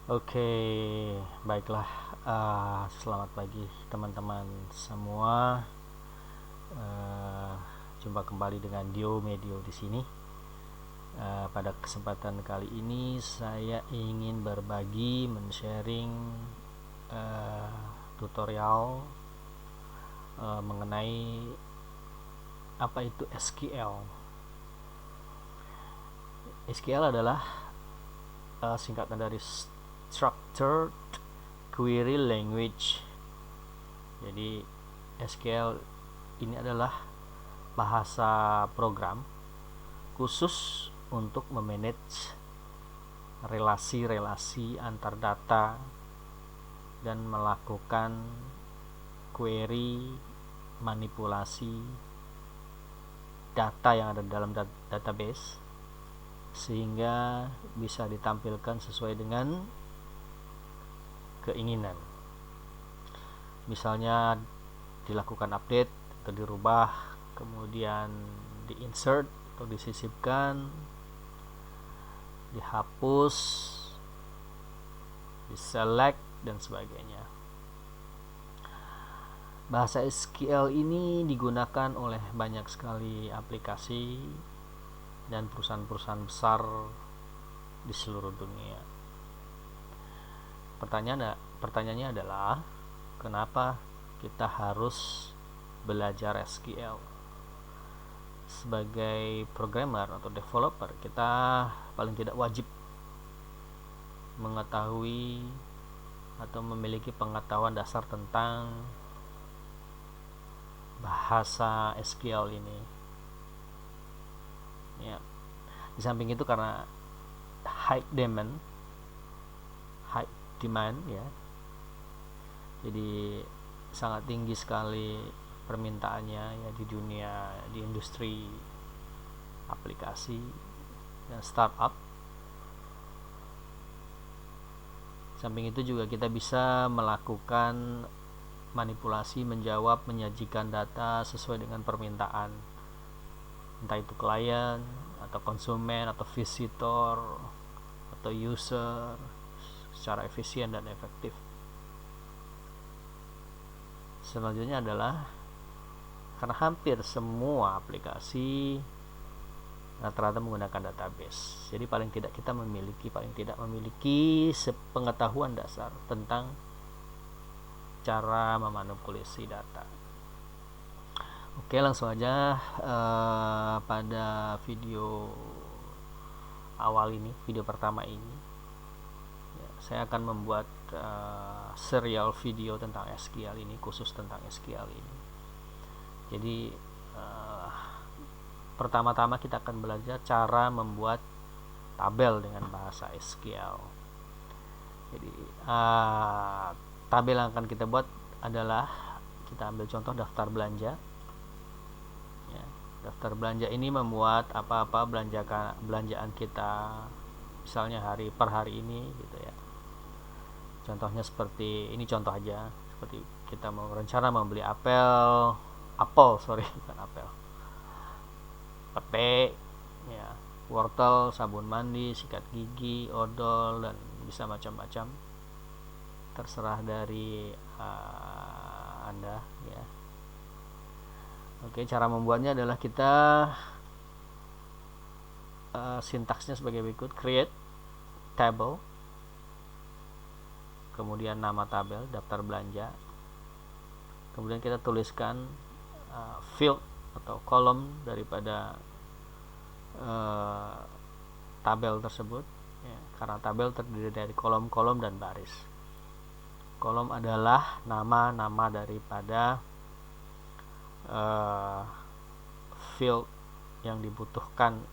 Oke, baiklah. Selamat pagi teman-teman semua. Eh, Jumpa kembali dengan Dio Medio di sini. Pada kesempatan kali ini saya ingin berbagi, men-sharing tutorial mengenai apa itu SQL. SQL adalah singkatan dari Structured Query Language. Jadi SQL ini adalah bahasa program khusus untuk memanage relasi-relasi antar data dan melakukan query, manipulasi data yang ada dalam database sehingga bisa ditampilkan sesuai dengan keinginan. Misalnya dilakukan update atau dirubah, kemudian di-insert atau disisipkan, dihapus, di-select dan sebagainya. Bahasa SQL ini digunakan oleh banyak sekali aplikasi dan perusahaan-perusahaan besar di seluruh dunia. Pertanyaannya adalah kenapa kita harus belajar SQL? Sebagai programmer atau developer, kita paling tidak wajib mengetahui atau memiliki pengetahuan dasar tentang bahasa SQL ini. Ya. Di samping itu karena high demand ya. Jadi sangat tinggi sekali permintaannya ya di industri aplikasi dan startup. Samping itu juga kita bisa melakukan manipulasi, menyajikan data sesuai dengan permintaan, entah itu klien atau konsumen atau visitor atau user, secara efisien dan efektif. Selanjutnya adalah karena hampir semua aplikasi rata-rata menggunakan database. Jadi paling tidak memiliki sepengetahuan dasar tentang cara memanipulasi data. Oke, langsung aja pada video awal ini, video pertama ini ya, saya akan membuat serial video tentang SQL ini, khusus tentang SQL ini. Jadi pertama-tama kita akan belajar cara membuat tabel dengan bahasa SQL. Jadi tabel yang akan kita buat adalah, kita ambil contoh daftar belanja ya. Daftar belanja ini memuat apa-apa belanjaan kita, misalnya per hari ini gitu ya. Contohnya seperti ini, contoh aja, seperti kita mau rencana membeli apel bukan apel, pete ya, wortel, sabun mandi, sikat gigi, odol, dan bisa macam-macam, terserah dari Anda ya. Oke, cara membuatnya adalah kita sintaksnya sebagai berikut: create table, kemudian nama tabel, daftar belanja, kemudian kita tuliskan field atau kolom daripada tabel tersebut ya, karena tabel terdiri dari kolom-kolom dan baris. Kolom adalah nama-nama daripada field yang dibutuhkan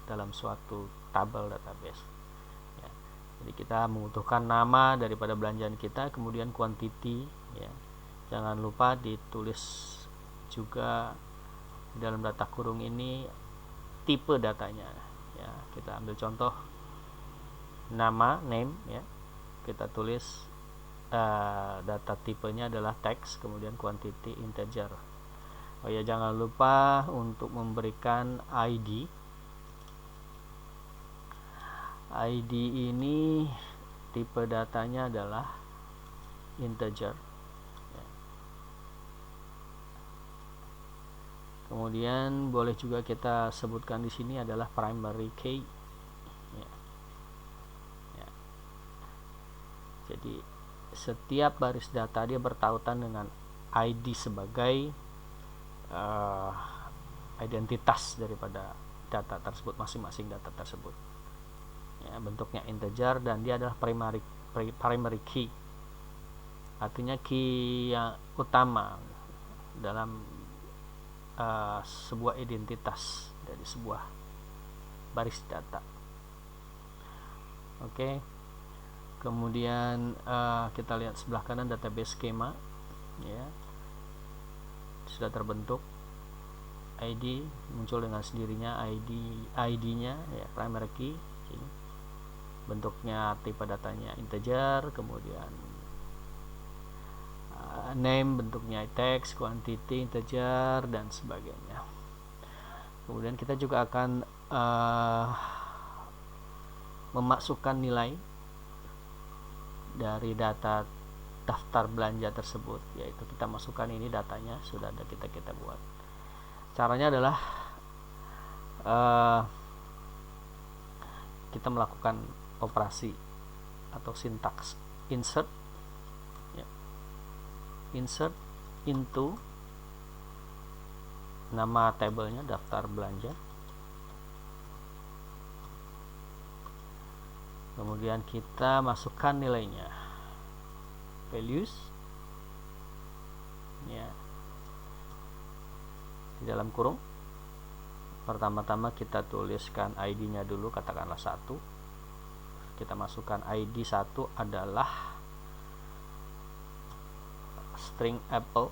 dalam suatu tabel database ya. Jadi kita membutuhkan nama daripada belanjaan kita, kemudian quantity ya. Jangan lupa ditulis juga di dalam data kurung ini tipe datanya ya. Kita ambil contoh name ya, kita tulis data tipenya adalah text, kemudian quantity integer. Oh ya, jangan lupa untuk memberikan ID ini tipe datanya adalah integer. Kemudian boleh juga kita sebutkan di sini adalah primary key. Jadi setiap baris data dia bertautan dengan ID sebagai identitas daripada data tersebut, masing-masing data tersebut. Bentuknya integer dan dia adalah primary key. Artinya key yang utama dalam sebuah identitas dari sebuah baris data. Oke. Kemudian kita lihat sebelah kanan database skema, sudah terbentuk. ID muncul dengan sendirinya, ID-nya primary key. Sini. Bentuknya tipe datanya integer, kemudian name bentuknya text, quantity integer dan sebagainya. Kemudian kita juga akan memasukkan nilai dari data daftar belanja tersebut, yaitu kita masukkan ini datanya sudah ada kita buat. Caranya adalah kita melakukan operasi atau sintaks insert into nama tabelnya daftar belanja, kemudian kita masukkan nilainya, values di dalam kurung. Pertama-tama kita tuliskan ID-nya dulu, katakanlah 1. Kita masukkan ID 1 adalah string apple,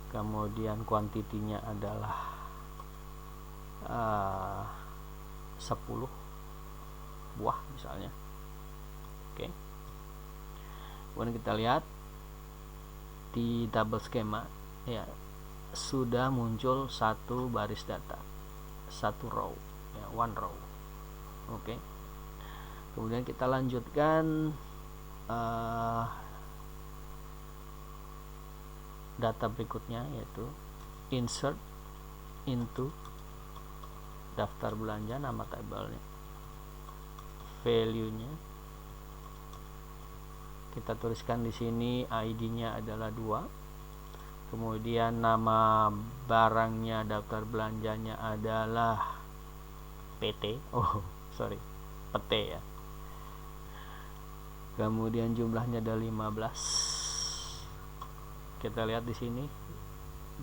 kemudian kuantitinya adalah 10 buah misalnya. Oke. Kemudian kita lihat di tabel skema sudah muncul satu baris data, satu row, one row. Oke. Kemudian kita lanjutkan data berikutnya, yaitu insert into daftar belanja, nama tabelnya, value-nya kita tuliskan di sini, ID-nya adalah 2. Kemudian nama barangnya, daftar belanjanya adalah PT. PT ya. Kemudian jumlahnya ada 15. Kita lihat di sini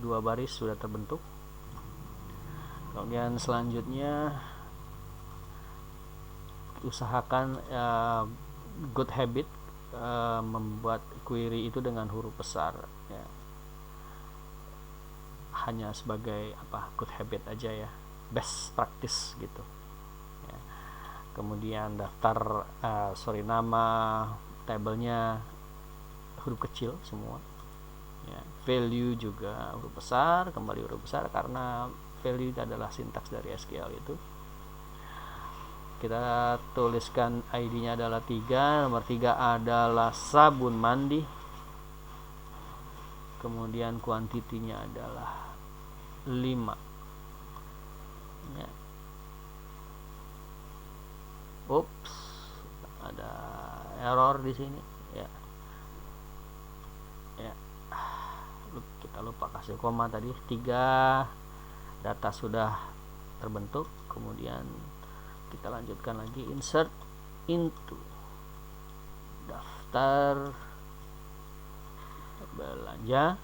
2 baris sudah terbentuk. Kemudian selanjutnya usahakan good habit membuat query itu dengan huruf besar ya. Hanya sebagai good habit aja ya, best practice gitu ya. Kemudian daftar nama tabelnya huruf kecil semua ya. Value juga huruf besar, kembali huruf besar karena value adalah sintaks dari SQL itu. Kita tuliskan ID-nya adalah 3, nomor 3 adalah sabun mandi, kemudian kuantitinya adalah 5 ya. Ups, ada error di sini ya. Kita lupa kasih koma tadi. 3 data sudah terbentuk, kemudian kita lanjutkan lagi, insert into daftar belanja,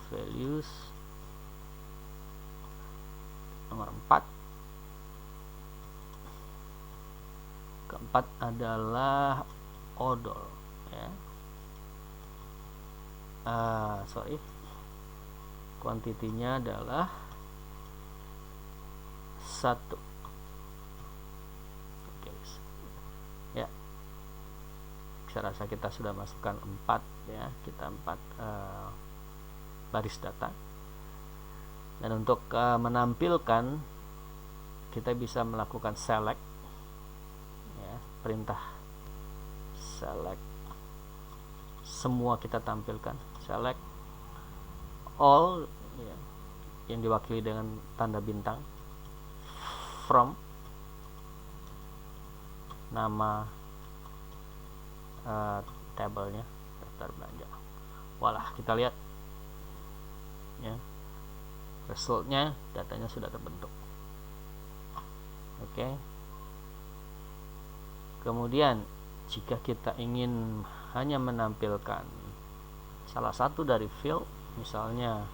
values, nomor 4. Keempat adalah odol ya. Kuantitinya adalah 1. Oke. Ya. Saya rasa kita sudah masukkan 4 ya. Kita 4 baris data. Dan untuk menampilkan kita bisa melakukan select, ya, perintah select, semua kita tampilkan, select all, ya, yang diwakili dengan tanda bintang, from, nama tabelnya, daftar belanja. Walah, kita lihat, ya, resultnya, datanya sudah terbentuk. Oke. Kemudian jika kita ingin hanya menampilkan salah satu dari field, misalnya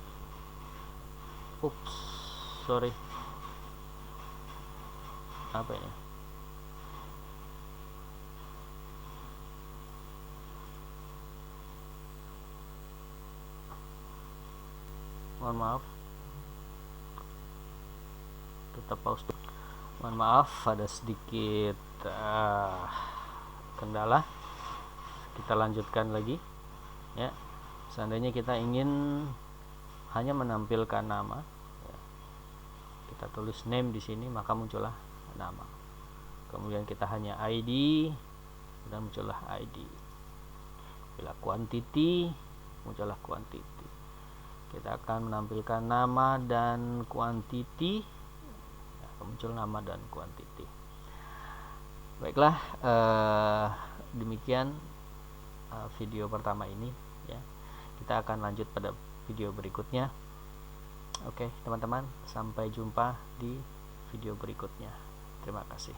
apa ini, mohon maaf, tetap pause. Mohon maaf, ada sedikit kendala. Kita lanjutkan lagi, ya. Seandainya kita ingin hanya menampilkan nama, ya, kita tulis name di sini, maka muncullah nama. Kemudian kita hanya ID, dan muncullah ID. Bila quantity, muncullah quantity. Kita akan menampilkan nama dan quantity, ya, muncul nama dan quantity. Baiklah, demikian video pertama ini, ya. Kita akan lanjut pada video berikutnya. Oke, teman-teman, sampai jumpa di video berikutnya. Terima kasih.